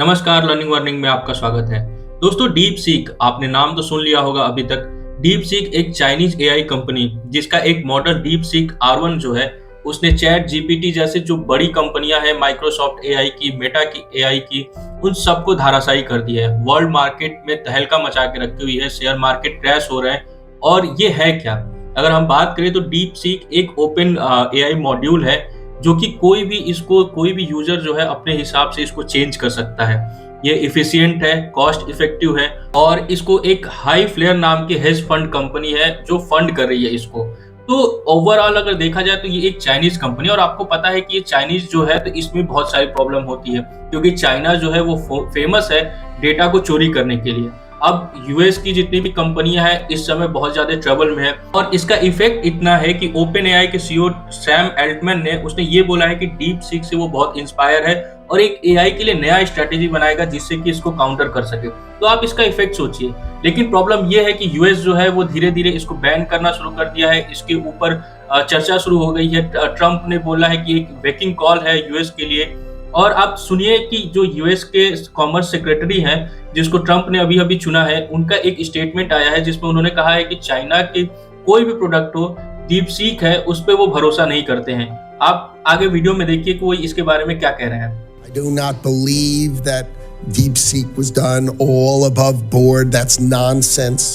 नमस्कार, learning warning में आपका स्वागत है। दोस्तों, डीप सीक आपने नाम तो सुन लिया होगा अभी तक। डीप सीक एक चाइनीज एआई कंपनी जिसका एक मॉडल डीप सीक R1 जो है, उसने चैट जीपीटी जैसे जो बड़ी कंपनियां हैं, माइक्रोसॉफ्ट एआई की, मेटा की एआई की, उन सबको धराशायी कर दिया है। वर्ल्ड मार्केट में तहलका मचा के रखी हुई है, शेयर मार्केट क्रैश हो रहे हैं। और ये है क्या? अगर हम बात करें तो डीप सीक एक ओपन एआई मॉड्यूल है जो कि कोई भी यूजर जो है अपने हिसाब से इसको चेंज कर सकता है। ये इफिशिएंट है, कॉस्ट इफेक्टिव है और इसको एक हाई फ्लेयर नाम की हेज फंड कंपनी है जो फंड कर रही है इसको। तो ओवरऑल अगर देखा जाए तो ये एक चाइनीज कंपनी, और आपको पता है कि ये चाइनीज जो है तो इसमें बहुत सारी प्रॉब्लम होती है क्योंकि चाइना जो है वो फेमस है डेटा को चोरी करने के लिए। अब यूएस की जितनी भी कंपनियां हैं इस समय बहुत ज्यादा ट्रबल में है और इसका इफेक्ट इतना है कि ओपन एआई के सीईओ सैम एल्टमैन ने उसने ये बोला है कि डीप सीक से वो बहुत इंस्पायर है और एक एआई के लिए नया स्ट्रेटेजी बनाएगा जिससे कि इसको काउंटर कर सके। तो आप इसका इफेक्ट सोचिए। लेकिन प्रॉब्लम ये है कि यूएस जो है वो धीरे धीरे इसको बैन करना शुरू कर दिया है। इसके ऊपर चर्चा शुरू हो गई है। ट्रंप ने बोला है कि एक वेकिंग कॉल है यूएस के लिए। और आप सुनिए कि जो यूएस के कॉमर्स सेक्रेटरी हैं जिसको ट्रंप ने अभी अभी चुना है, उनका एक स्टेटमेंट आया है जिसमें उन्होंने कहा है कि चाइना के कोई भी प्रोडक्ट हो, डीप सीक है उस पर वो भरोसा नहीं करते हैं। आप आगे वीडियो में देखिए कि वो इसके बारे में क्या कह रहे हैं। I do not believe that DeepSeek was done all above board. That's nonsense.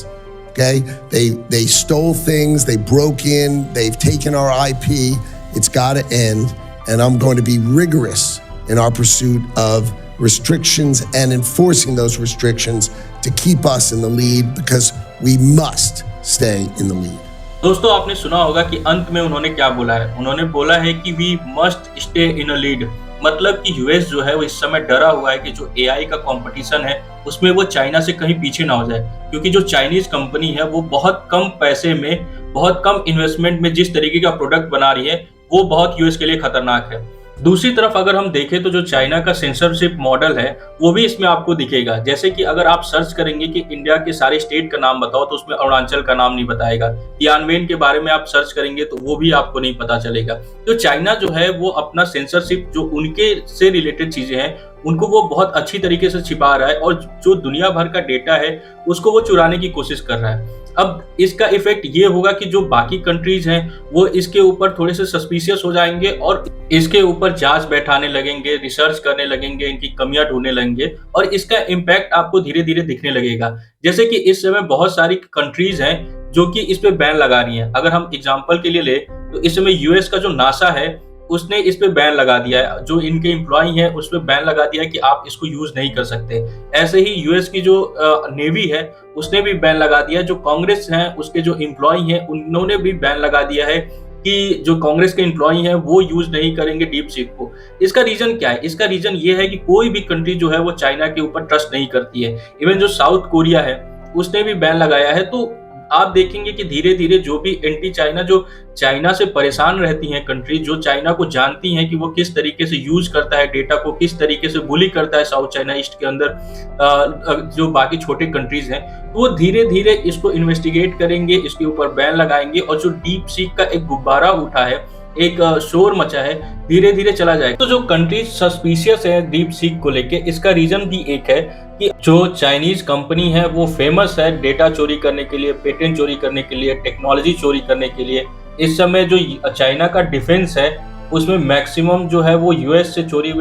Okay? They stole things, they broke in, they've taken our IP. It's got to end, and I'm going to be rigorous in our pursuit of restrictions and enforcing those restrictions to keep us in the lead because we must stay in the lead. दोस्तों, आपने सुना होगा कि अंत में उन्होंने क्या बोला है। उन्होंने बोला है कि we must stay in a lead. मतलब कि यूएस जो है वो इस समय डरा हुआ है कि जो एआई का कंपटीशन है उसमें वो चाइना से कहीं पीछे ना हो जाए, क्योंकि जो चाइनीज कंपनी है वो बहुत कम पैसे में, बहुत कम इन्वेस्टमेंट में जिस तरीके का प्रोडक्ट बना रही है वो बहुत यूएस के लिए खतरनाक है। दूसरी तरफ अगर हम देखें तो जो चाइना का सेंसरशिप मॉडल है वो भी इसमें आपको दिखेगा। जैसे कि अगर आप सर्च करेंगे कि इंडिया के सारे स्टेट का नाम बताओ तो उसमें अरुणाचल का नाम नहीं बताएगा। तियानवेन के बारे में आप सर्च करेंगे तो वो भी आपको नहीं पता चलेगा। तो चाइना जो है वो अपना सेंसरशिप, जो उनके से रिलेटेड चीजें हैं उनको वो बहुत अच्छी तरीके से छिपा रहा है और जो दुनिया भर का डेटा है उसको वो चुराने की कोशिश कर रहा है। अब इसका इफेक्ट ये होगा कि जो बाकी कंट्रीज हैं वो इसके ऊपर थोड़े से सस्पिशियस हो जाएंगे और इसके ऊपर जांच बैठाने लगेंगे, रिसर्च करने लगेंगे, इनकी कमियां ढूंढने लगेंगे और इसका इम्पैक्ट आपको धीरे धीरे दिखने लगेगा। जैसे कि इस समय बहुत सारी कंट्रीज हैं जो कि इस पे बैन लगा रही हैं। अगर हम एग्जांपल के लिए ले तो इस समय यूएस का जो नासा है उसने इस पे बैन लगा दिया है। जो इनके एम्प्लॉई हैं उस पे बैन लगा दिया है कि आप इसको यूज नहीं कर सकते। ऐसे ही यूएस की जो नेवी है उसने भी बैन लगा दिया है। जो कांग्रेस हैं उसके जो एम्प्लॉई हैं उन्होंने भी बैन लगा दिया है कि जो कांग्रेस के एम्प्लॉई हैं वो यूज नहीं करेंगे डीप सीक को। इसका रीजन क्या है? इसका रीजन ये है कि कोई भी कंट्री जो है वो चाइना के ऊपर ट्रस्ट नहीं करती है। इवन जो साउथ कोरिया है उसने भी बैन लगाया है। तो आप देखेंगे कि धीरे धीरे जो भी एंटी चाइना, जो चाइना से परेशान रहती हैं कंट्री, जो चाइना को जानती हैं कि वो किस तरीके से यूज करता है डेटा को, किस तरीके से बुली करता है साउथ चाइना ईस्ट के अंदर जो बाकी छोटे कंट्रीज हैं, तो वो धीरे धीरे इसको इन्वेस्टिगेट करेंगे, इसके ऊपर बैन लगाएंगे और जो डीप सीक का एक गुब्बारा उठा है, एक शोर मचा है, धीरे धीरे चला जाएगा। तो जो कंट्रीज सस्पिशियस है डीप सीक को लेके, इसका रीजन भी एक है कि जो चाइनीज कंपनी है वो फेमस है डेटा चोरी करने के लिए, पेटेंट चोरी करने के लिए, टेक्नोलॉजी चोरी करने के लिए। इस समय जो चाइना का डिफेंस है उसमें मैक्सिमम जो है वो यूएस से चोरी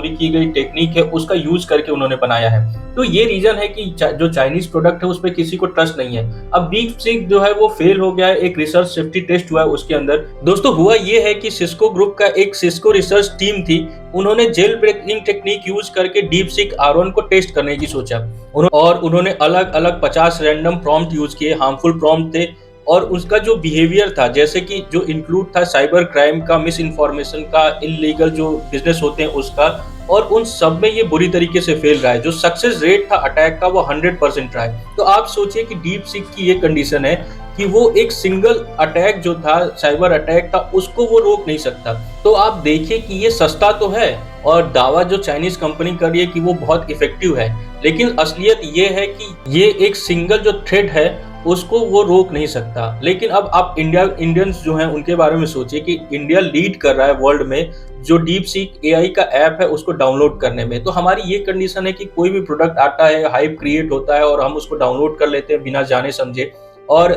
की गई टेक्निक है उसका यूज करके उन्होंने बनाया है। तो ये रीजन है कि जो चाइनीज प्रोडक्ट है उस पर किसी को ट्रस्ट नहीं है। अब डीप सीक जो है वो फेल हो गया है, एक रिसर्च सेफ्टी टेस्ट हुआ है उसके अंदर। दोस्तों, हुआ ये है कि सिस्को ग्रुप का एक सिस्को रिसर्च टीम थी, उन्होंने जेल ब्रेकिंग टेक्निक यूज करके डीप सीक R1 को टेस्ट करने की सोचा और उन्होंने अलग अलग 50 रैंडम प्रॉम्प्ट यूज किए, हार्मफुल प्रॉम्प्ट थे और उसका जो बिहेवियर था, जैसे कि जो इंक्लूड था साइबर क्राइम का, मिस इन्फॉर्मेशन का, इलीगल जो बिजनेस होते हैं उसका, और उन सब में ये बुरी तरीके से फेल रहा है। जो सक्सेस रेट था अटैक का वो 100% रहा है। तो आप सोचिए कि डीप सीक की ये कंडीशन है कि वो एक सिंगल अटैक जो था, साइबर अटैक था, उसको वो रोक नहीं सकता। तो आप देखिए कि ये सस्ता तो है और दावा जो चाइनीज कंपनी कर रही है कि वो बहुत इफेक्टिव है, लेकिन असलियत ये है कि ये एक सिंगल जो थ्रेड है उसको वो रोक नहीं सकता। लेकिन अब आप इंडियंस जो हैं उनके बारे में सोचिए कि इंडिया लीड कर रहा है वर्ल्ड में जो डीप सीक एआई का ऐप है उसको डाउनलोड करने में। तो हमारी ये कंडीशन है कि कोई भी प्रोडक्ट आता है, हाइप क्रिएट होता है और हम उसको डाउनलोड कर लेते हैं बिना जाने समझे। और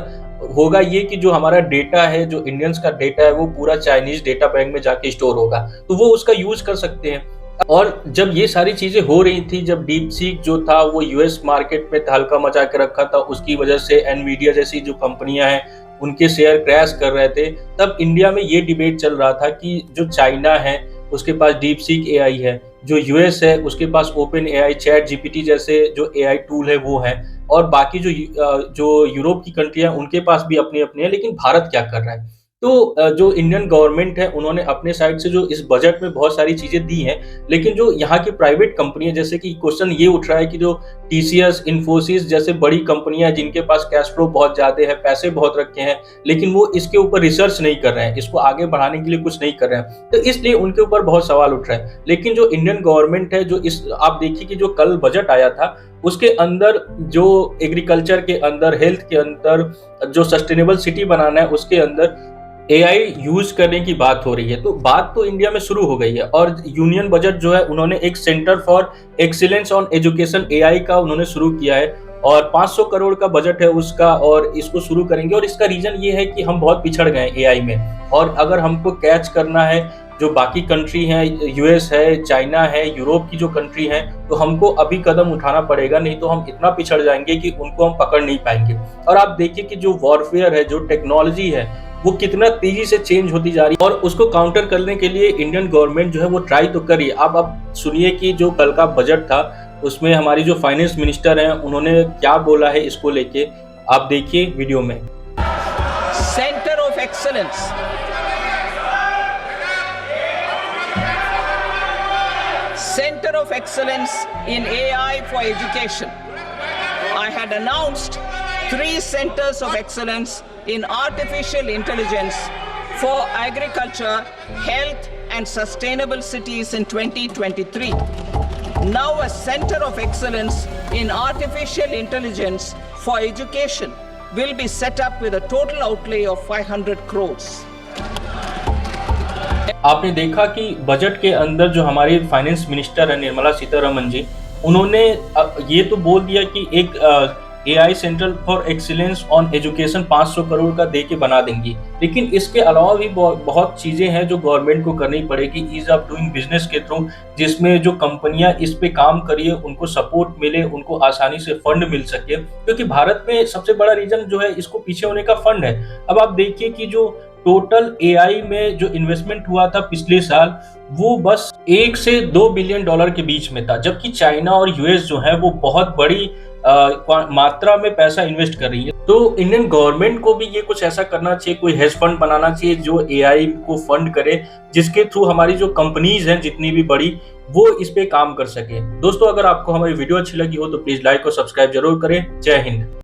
होगा ये कि जो हमारा डेटा है, जो इंडियंस का डेटा है, वो पूरा चाइनीज डेटा बैंक में जाके स्टोर होगा, तो वो उसका यूज कर सकते हैं। और जब ये सारी चीजें हो रही थी, जब डीप सीक जो था वो यूएस मार्केट में तहलका मचा के रखा था, उसकी वजह से एनवीडिया जैसी जो कंपनियां हैं उनके शेयर क्रैश कर रहे थे, तब इंडिया में ये डिबेट चल रहा था कि जो चाइना है उसके पास डीप सीक एआई है, जो यूएस है उसके पास ओपन एआई, चैट जीपीटी जैसे जो एआई टूल है वो है, और बाकी जो यूरोप की कंट्री है उनके पास भी अपने अपने है, लेकिन भारत क्या कर रहा है। तो जो इंडियन गवर्नमेंट है उन्होंने अपने साइड से जो इस बजट में बहुत सारी चीजें दी हैं, लेकिन जो यहाँ की प्राइवेट कंपनी है, जैसे कि क्वेश्चन ये उठ रहा है कि जो टीसीएस, इन्फोसिस जैसे बड़ी कंपनियां जिनके पास कैश फ्लो बहुत ज्यादा है, पैसे बहुत रखे हैं, लेकिन वो इसके ऊपर रिसर्च नहीं कर रहे हैं, इसको आगे बढ़ाने के लिए कुछ नहीं कर रहे हैं, तो इसलिए उनके ऊपर बहुत सवाल उठ रहे हैं। लेकिन जो इंडियन गवर्नमेंट है, जो इस आप देखिए कि जो कल बजट आया था उसके अंदर जो एग्रीकल्चर के अंदर, हेल्थ के अंदर, जो सस्टेनेबल सिटी बनाना है उसके अंदर एआई यूज करने की बात हो रही है। तो बात तो इंडिया में शुरू हो गई है, और यूनियन बजट जो है उन्होंने एक centre for excellence on education AI का उन्होंने शुरू किया है, और 500 करोड़ का बजट है उसका, और इसको शुरू करेंगे। और इसका रीजन ये है कि हम बहुत पिछड़ गए एआई में, और अगर हमको कैच करना है जो बाकी कंट्री हैं, यूएस है, चाइना है, यूरोप की जो कंट्री है, तो हमको अभी कदम उठाना पड़ेगा, नहीं तो हम इतना पिछड़ जाएंगे कि उनको हम पकड़ नहीं पाएंगे। और आप देखिए कि जो वॉरफेयर है, जो टेक्नोलॉजी है, वो कितना तेजी से चेंज होती जा रही है, और उसको काउंटर करने के लिए इंडियन गवर्नमेंट जो है वो ट्राई तो कर रही है। अब सुनिए कि जो कल का बजट था उसमें हमारी जो फाइनेंस मिनिस्टर हैं उन्होंने क्या बोला है इसको लेके, आप देखिए वीडियो में। Centre of excellence, Center of Excellence in AI for Education. I had announced 3 centers of excellence in artificial intelligence for agriculture, health, and sustainable cities in 2023. Now a center of excellence in artificial intelligence for education will be set up with a total outlay of 500 crores. आपने देखा कि budget के अंदर जो हमारे finance minister है निर्मला सीतारमन जी, उन्होंने ये तो बोल दिया कि एक AI centre for excellence on education 500 crore का दे के बना देंगी, लेकिन इसके अलावा भी बहुत चीजें हैं जो गवर्नमेंट को करनी पड़ेगी ईज ऑफ डूइंग बिजनेस के थ्रू, जिसमें जो कंपनियां इस पे काम करिए उनको सपोर्ट मिले, उनको आसानी से फंड मिल सके, क्योंकि भारत में सबसे बड़ा रीजन जो है इसको पीछे होने का फंड है। अब आप देखिए कि जो टोटल एआई में जो इन्वेस्टमेंट हुआ था पिछले साल, वो बस 1 से 2 बिलियन डॉलर के बीच में था, जबकि चाइना और यूएस जो है वो बहुत बड़ी मात्रा में पैसा इन्वेस्ट कर रही है। तो इंडियन गवर्नमेंट को भी ये कुछ ऐसा करना चाहिए, कोई हेज फंड बनाना चाहिए जो एआई को फंड करे, जिसके थ्रू हमारी जो कंपनीज हैं जितनी भी बड़ी, वो इस पे काम कर सके। दोस्तों, अगर आपको हमारी वीडियो अच्छी लगी हो तो प्लीज लाइक और सब्सक्राइब जरूर करें। जय हिंद।